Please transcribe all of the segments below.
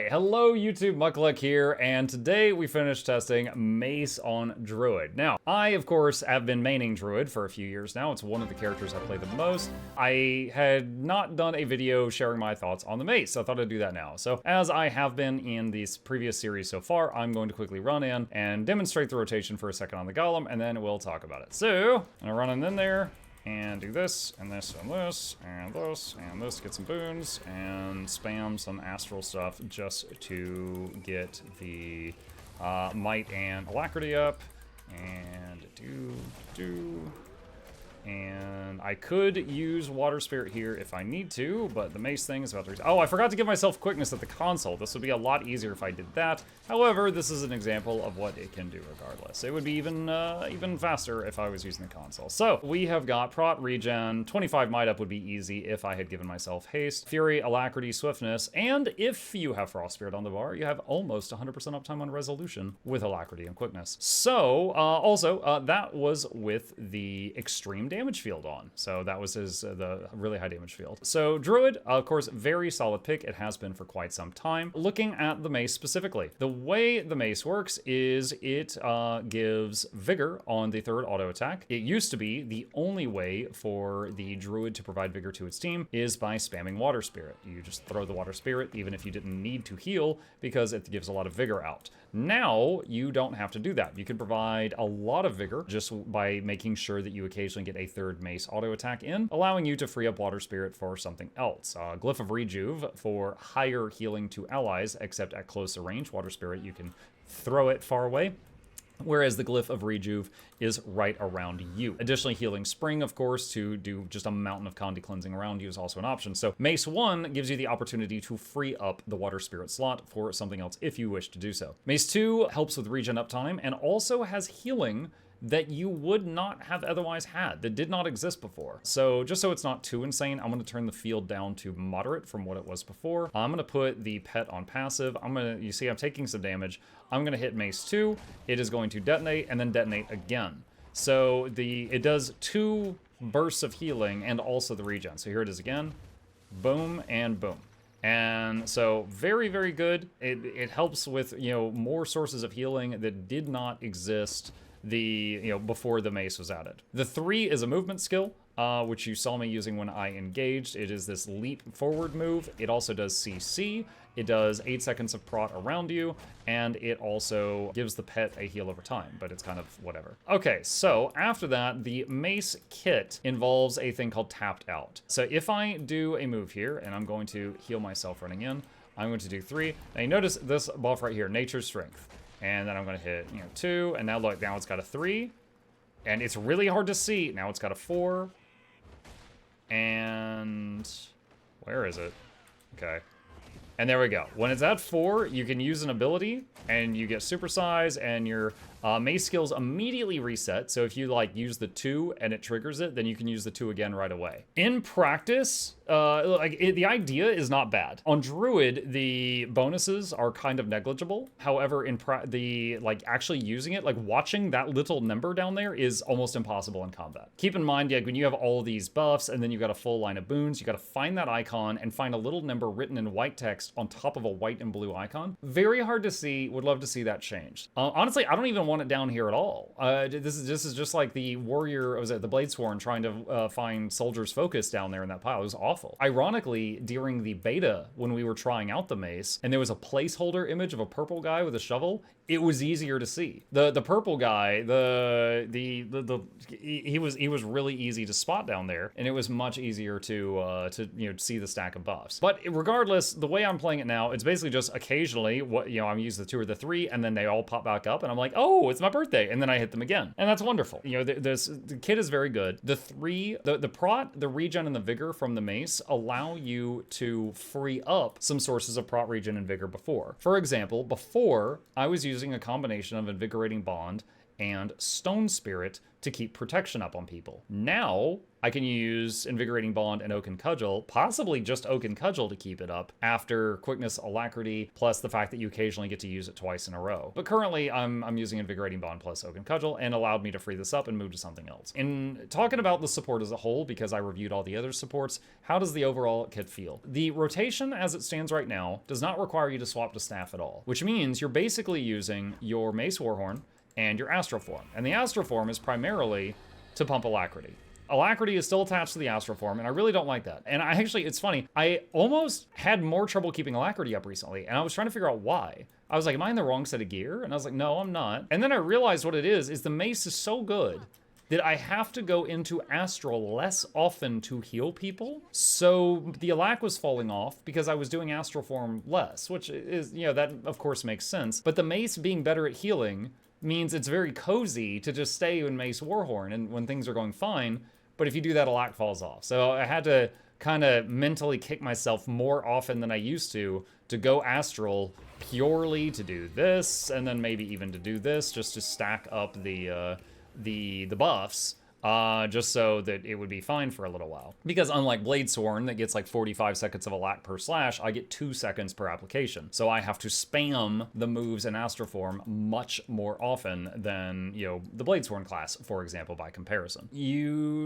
Alright, hello YouTube, Mucklek here, and today we finished testing Mace on Druid. Now, I, of course, have been maining Druid for a few years now. It's one of the characters I play the most. I had not done a video sharing my thoughts on the Mace, so I thought I'd do that now. So, as I have been in this previous series so far, I'm going to quickly run in and demonstrate the rotation for a second on the Golem, and then we'll talk about it. So, I'm gonna run in there, and do this, and this, and this, and this, and this, get some boons, and spam some astral stuff just to get the might and alacrity up, and and I could use Water Spirit here if I need to, but the Mace thing is about to... Oh, I forgot to give myself quickness at the console. This would be a lot easier if I did that. However, this is an example of what it can do regardless. It would be even faster if I was using the console. So, we have got Prot Regen, 25 Might Up would be easy if I had given myself Haste, Fury, Alacrity, Swiftness, and if you have Frost Spirit on the bar, you have almost 100% uptime on Resolution with Alacrity and Quickness. So, also, that was with the Extreme damage field on. So that was the really high damage field. So Druid, of course, very solid pick. It has been for quite some time. Looking at the Mace specifically, the way the Mace works is it gives Vigor on the third auto attack. It used to be the only way for the Druid to provide Vigor to its team is by spamming Water Spirit. You just throw the Water Spirit even if you didn't need to heal because it gives a lot of Vigor out. Now, you don't have to do that. You can provide a lot of Vigor just by making sure that you occasionally get a third Mace auto attack in, allowing you to free up Water Spirit for something else. Glyph of Rejuve for higher healing to allies, except at closer range. Water Spirit, you can throw it far away, whereas the Glyph of Rejuve is right around you. Additionally, Healing Spring, of course, to do just a mountain of Condi cleansing around you is also an option. So Mace 1 gives you the opportunity to free up the Water Spirit slot for something else if you wish to do so. Mace 2 helps with regen uptime and also has healing that you would not have otherwise had, that did not exist before. So just so it's not too insane, I'm gonna turn the field down to moderate from what it was before. I'm gonna put the pet on passive. You see I'm taking some damage. I'm gonna hit Mace 2. It is going to detonate and then detonate again. So it does 2 bursts of healing and also the regen. So here it is again, boom and boom. And so very, very good. It helps with, more sources of healing that did not exist before the Mace was added. The 3 is a movement skill, which you saw me using when I engaged. It is this leap forward move. It also does CC. It does 8 seconds of prot around you, and it also gives the pet a heal over time, but it's kind of whatever. Okay, so after that, the Mace kit involves a thing called tapped out. So if I do a move here, and I'm going to heal myself running in, I'm going to do 3. Now you notice this buff right here, Nature's Strength. And then I'm gonna hit, 2, and now look, now it's got a 3. And it's really hard to see. Now it's got a 4. And where is it? Okay. And there we go. When it's at 4, you can use an ability, and you get supersize, and your Mace skills immediately reset. So if you use the 2 and it triggers it, then you can use the 2 again right away. In practice, the idea is not bad. On Druid, the bonuses are kind of negligible. However, in actually using it, watching that little number down there is almost impossible in combat. Keep in mind, when you have all these buffs and then you've got a full line of boons, you got to find that icon and find a little number written in white text on top of a white and blue icon. Very hard to see. Would love to see that changed. Honestly, I don't even want it down here at all. This is just like the warrior, was it the Bladesworn trying to find Soldier's Focus down there in that pile. It was awful. Ironically, during the beta, when we were trying out the Mace, and there was a placeholder image of a purple guy with a shovel, it was easier to see. The purple guy, he was really easy to spot down there, and it was much easier to see the stack of buffs. But regardless, the way I'm playing it now, it's basically just occasionally I'm using the 2 or the 3, and then they all pop back up, and I'm like, oh, it's my birthday, and then I hit them again, and that's wonderful. The kit is very good. The 3, the prot, the regen, and the vigor from the Mace allow you to free up some sources of prot, regen, and vigor before. For example, before I was using a combination of Invigorating Bond and Stone Spirit to keep protection up on people. Now, I can use Invigorating Bond and Oaken Cudgel, possibly just Oaken Cudgel to keep it up, after Quickness, Alacrity, plus the fact that you occasionally get to use it twice in a row. But currently, I'm using Invigorating Bond plus Oaken Cudgel, and allowed me to free this up and move to something else. In talking about the support as a whole, because I reviewed all the other supports, how does the overall kit feel? The rotation, as it stands right now, does not require you to swap to staff at all, which means you're basically using your Mace Warhorn and your Astroform. And the Astroform is primarily to pump Alacrity. Alacrity is still attached to the Astroform, and I really don't like that. And it's funny, I almost had more trouble keeping Alacrity up recently, and I was trying to figure out why. I was like, am I in the wrong set of gear? And I was like, no, I'm not. And then I realized what it is the Mace is so good that I have to go into Astral less often to heal people. So the Alac was falling off because I was doing Astral Form less, which is, that of course makes sense. But the Mace being better at healing means it's very cozy to just stay in Mace Warhorn and when things are going fine, but if you do that, Alac falls off. So I had to kind of mentally kick myself more often than I used to go Astral purely to do this, and then maybe even to do this, just to stack up the buffs, just so that it would be fine for a little while. Because unlike Bladesworn, that gets like 45 seconds of Alac per slash, I get 2 seconds per application. So I have to spam the moves in Astroform much more often than, the Bladesworn class, for example, by comparison.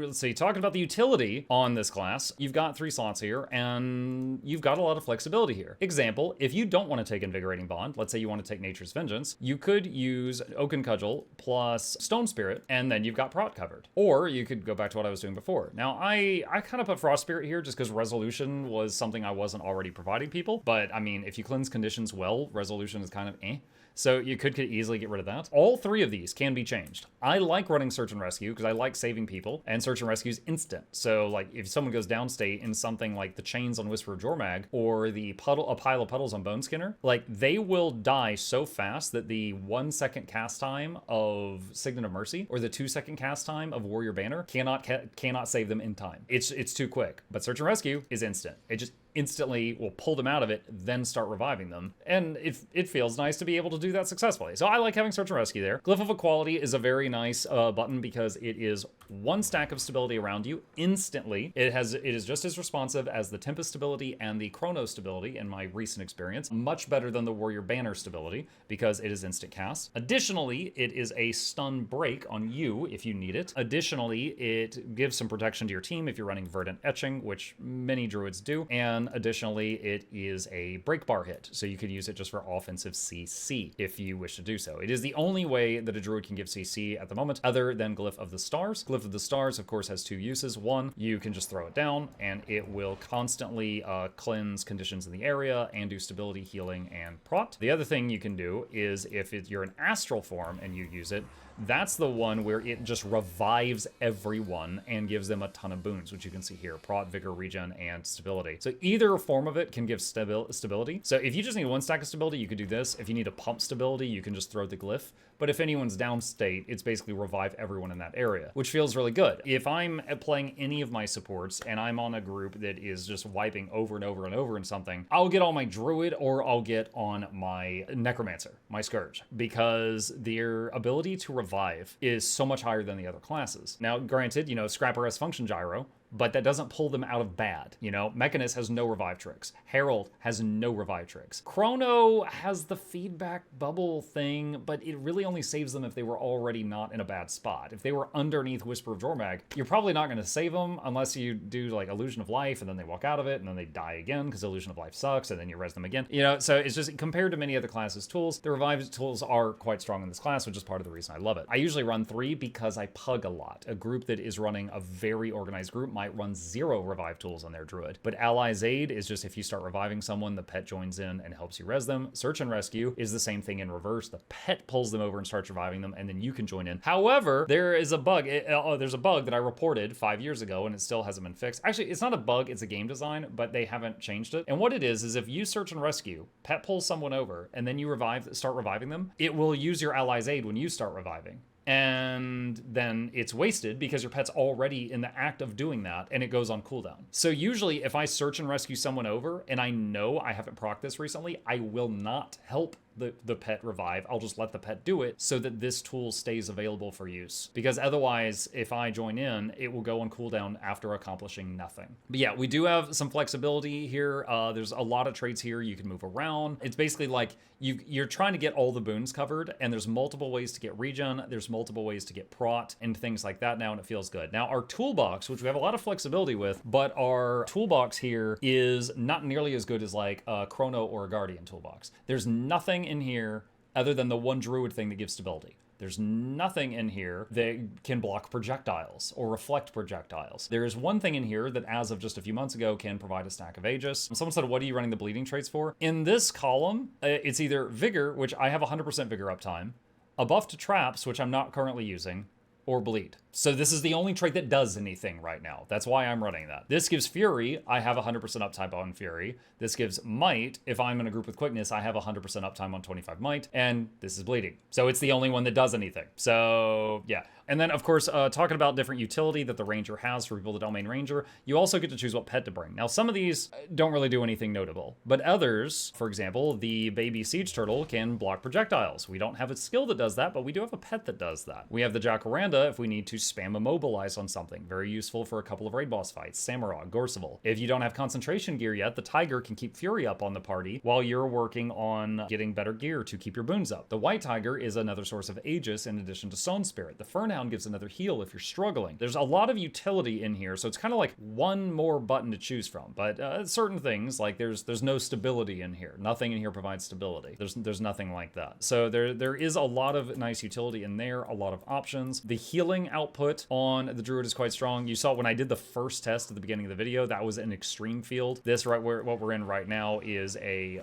Let's see, talking about the utility on this class, you've got 3 slots here, and you've got a lot of flexibility here. Example, if you don't want to take Invigorating Bond, let's say you want to take Nature's Vengeance, you could use Oaken Cudgel plus Stone Spirit, and then you've got Prot covered. Or you could go back to what I was doing before. Now, I kind of put Frost Spirit here just because Resolution was something I wasn't already providing people. But, I mean, if you cleanse conditions well, Resolution is kind of eh. So you could easily get rid of that. All 3 of these can be changed. I like running Search and Rescue because I like saving people, and Search and Rescue is instant. So, like, if someone goes downstate in something like the Chains on Whisper of Jormag or a pile of puddles on Bone Skinner, like, they will die so fast that the 1 second cast time of Signet of Mercy or the 2 second cast time of Warrior Banner cannot save them in time. It's too quick. But Search and Rescue is instant. It just instantly will pull them out of it, then start reviving them. And it feels nice to be able to do that successfully. So I like having Search and Rescue there. Glyph of Equality is a very nice button because it is 1 stack of stability around you instantly. It is just as responsive as the Tempest stability and the Chrono stability in my recent experience. Much better than the Warrior Banner stability because it is instant cast. Additionally, it is a stun break on you if you need it. Additionally, it gives some protection to your team if you're running Verdant Etching, which many druids do. And additionally, it is a break bar hit, so you could use it just for offensive CC if you wish to do so. It is the only way that a druid can give CC at the moment, other than Glyph of the Stars. Glyph of the Stars, of course, has 2 uses. One, you can just throw it down, and it will constantly cleanse conditions in the area and do stability, healing, and prot. The other thing you can do is if you're an Astral form and you use it, that's the one where it just revives everyone and gives them a ton of boons, which you can see here: Prot, Vigor, Regen, and Stability. So either form of it can give stability. So if you just need 1 stack of stability, you could do this. If you need a pump stability, you can just throw the Glyph. But if anyone's downstate, it's basically revive everyone in that area, which feels really good. If I'm playing any of my supports and I'm on a group that is just wiping over and over and over in something, I'll get on my Druid or I'll get on my Necromancer, my Scourge, because their ability to revive is so much higher than the other classes. Now, granted, Scrapper has Function Gyro, but that doesn't pull them out of bad. Mechanist has no revive tricks. Herald has no revive tricks. Chrono has the feedback bubble thing, but it really only saves them if they were already not in a bad spot. If they were underneath Whisper of Jormag, you're probably not going to save them unless you do like Illusion of Life and then they walk out of it and then they die again because Illusion of Life sucks and then you res them again. So it's just compared to many other classes' tools, the revive tools are quite strong in this class, which is part of the reason I love it. I usually run 3 because I pug a lot. A group that is running a very organized group might run 0 revive tools on their druid. But Ally's Aid is just if you start reviving someone, the pet joins in and helps you res them. Search and Rescue is the same thing in reverse. The pet pulls them over and starts reviving them, and then you can join in. However, there is a bug. There's a bug that I reported 5 years ago, and it still hasn't been fixed. Actually, it's not a bug, it's a game design, but they haven't changed it. And what it is if you Search and Rescue, pet pulls someone over, and then you start reviving them, it will use your Ally's Aid when you start reviving. And then it's wasted because your pet's already in the act of doing that and it goes on cooldown. So usually if I Search and Rescue someone over and I know I haven't procced this recently, I will not help the pet revive. I'll just let the pet do it so that this tool stays available for use. Because otherwise, if I join in, it will go on cooldown after accomplishing nothing. But yeah, we do have some flexibility here. There's a lot of traits here you can move around. It's basically like you're trying to get all the boons covered, and there's multiple ways to get regen, there's multiple ways to get prot, and things like that now, and it feels good. Now, our toolbox, which we have a lot of flexibility with, but our toolbox here is not nearly as good as like a Chrono or a Guardian toolbox. There's nothing in here other than the one Druid thing that gives stability. There's nothing in here that can block projectiles or reflect projectiles. There is one thing in here that, as of just a few months ago, can provide a stack of Aegis. Someone said, what are you running the bleeding traits for? In this column, it's either Vigor, which I have 100% Vigor uptime, a buff to traps, which I'm not currently using, or bleed. So this is the only trait that does anything right now. That's why I'm running that. This gives Fury. I have 100% uptime on Fury. This gives Might. If I'm in a group with Quickness, I have 100% uptime on 25 Might. And this is Bleeding. So it's the only one that does anything. So yeah. And then, of course, talking about different utility that the Ranger has for people that don't main Ranger, you also get to choose what pet to bring. Now, some of these don't really do anything notable, but others, for example, the baby Siege Turtle can block projectiles. We don't have a skill that does that, but we do have a pet that does that. We have the Jacaranda if we need to spam Immobilize on something. Very useful for a couple of raid boss fights. Samurott, Gorseval. If you don't have concentration gear yet, the Tiger can keep Fury up on the party while you're working on getting better gear to keep your boons up. The White Tiger is another source of Aegis in addition to Stone Spirit. The Fernhound gives another heal if you're struggling. There's a lot of utility in here, so it's kind of like one more button to choose from. But certain things, like there's no stability in here. Nothing in here provides stability. There's nothing like that. So there is a lot of nice utility in there, a lot of options. The healing output on the Druid is quite strong. You saw when I did the first test at the beginning of the video, that was an extreme field. This right where what we're in right now is a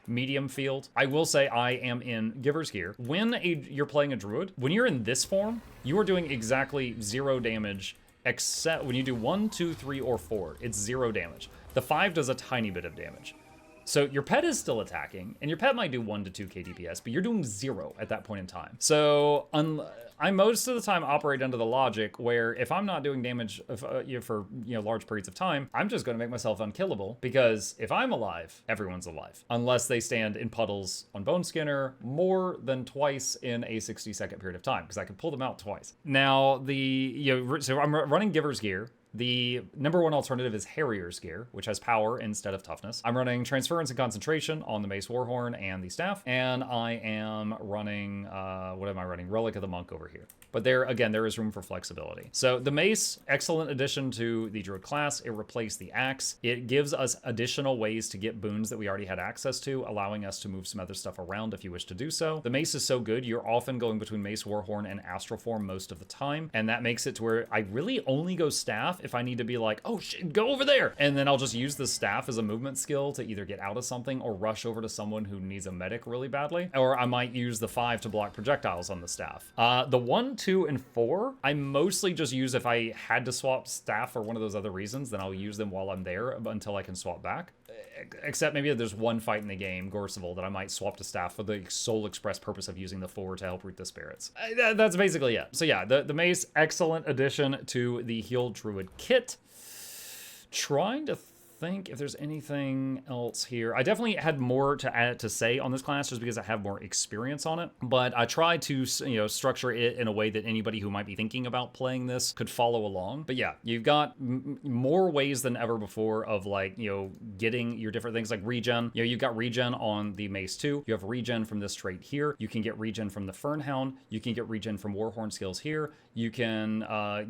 medium field. I will say I am in Giver's Gear. When you're playing a Druid, when you're in this form, you are doing exactly 0 damage, except when you do 1, 2, 3, or 4, it's 0 damage. The 5 does a tiny bit of damage. So your pet is still attacking, and your pet might do 1 to 2 KDPS, but you're doing 0 at that point in time. So I most of the time operate under the logic where if I'm not doing damage for large periods of time, I'm just going to make myself unkillable, because if I'm alive, everyone's alive, unless they stand in puddles on Bone Skinner more than twice in a 60-second period of time, because I can pull them out twice. Now so I'm running Giver's Gear. The number one alternative is Harrier's Gear, which has power instead of toughness. I'm running Transference and Concentration on the Mace Warhorn and the Staff, and I am running, what am I running? Relic of the Monk over here. But there is room for flexibility. So the Mace, excellent addition to the Druid class. It replaced the Axe. It gives us additional ways to get boons that we already had access to, allowing us to move some other stuff around if you wish to do so. The Mace is so good, you're often going between Mace Warhorn and Astral Form most of the time, and that makes it to where I really only go Staff if I need to be like, oh shit, go over there. And then I'll just use the Staff as a movement skill to either get out of something or rush over to someone who needs a medic really badly. Or I might use the 5 to block projectiles on the Staff. The 1, 2, and 4, I mostly just use if I had to swap Staff for one of those other reasons, then I'll use them while I'm there until I can swap back. Except maybe there's one fight in the game, Gorseval, that I might swap to Staff for the sole express purpose of using the 4 to help root the spirits. That's basically it. So yeah, the Mace, excellent addition to the Healed Druid kit. Trying to think if there's anything else here. I definitely had more to say on this class just because I have more experience on it, but I tried to structure it in a way that anybody who might be thinking about playing this could follow along. But yeah, you've got more ways than ever before of getting your different things like regen. You've got regen on the Mace 2. You have regen from this trait here. You can get regen from the Fernhound. You can get regen from Warhorn skills here. You can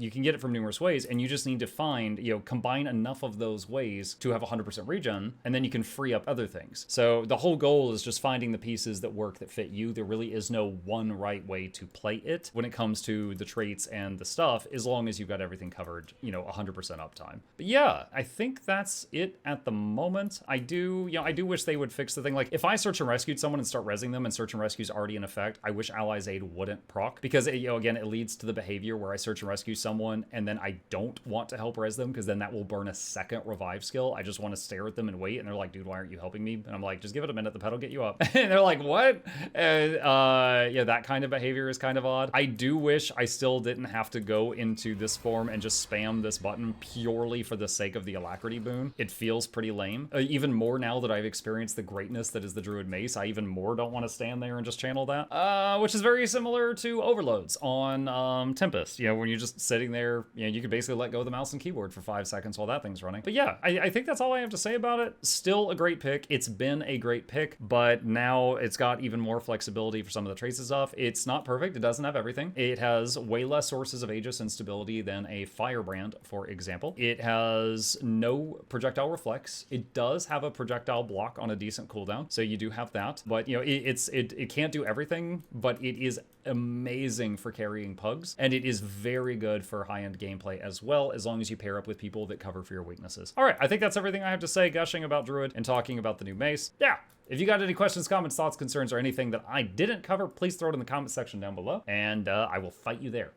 get it from numerous ways, and you just need to find, combine enough of those ways to have 100% regen, and then you can free up other things. So the whole goal is just finding the pieces that work, that fit you. There really is no one right way to play it when it comes to the traits and the stuff, as long as you've got everything covered, 100% uptime. But yeah, I think that's it at the moment. I do wish they would fix the thing. Like, if I search and rescued someone and start rezzing them and search and rescue's already in effect, I wish Ally's Aid wouldn't proc, because again, it leads to the behavior where I search and rescue someone and then I don't want to help res them, because then that will burn a second revive skill. still. I just want to stare at them and wait. And they're like, dude, why aren't you helping me? And I'm like, just give it a minute. The pet will get you up. And they're like, what? And yeah, that kind of behavior is kind of odd. I do wish I still didn't have to go into this form and just spam this button purely for the sake of the alacrity boon. It feels pretty lame. Even more now that I've experienced the greatness that is the Druid Mace, I even more don't want to stand there and just channel that. Which is very similar to overloads on Tempest. You know, when you're just sitting there, you know, you can basically let go of the mouse and keyboard for 5 seconds while that thing's running. But yeah, I think that's all I have to say about it. Still a great pick. It's been a great pick, but now it's got even more flexibility for some of the traces stuff. It's not perfect. It doesn't have everything. It has way less sources of Aegis instability than a Firebrand, for example. It has no projectile reflex. It does have a projectile block on a decent cooldown, so you do have that. But you know, it can't do everything, but it is amazing for carrying pugs, and it is very good for high-end gameplay as well, as long as you pair up with people that cover for your weaknesses. All right, I think that's everything I have to say gushing about Druid and talking about the new mace. Yeah. If you got any questions, comments, thoughts, concerns, or anything that I didn't cover, please throw it in the comment section down below, and I will fight you there.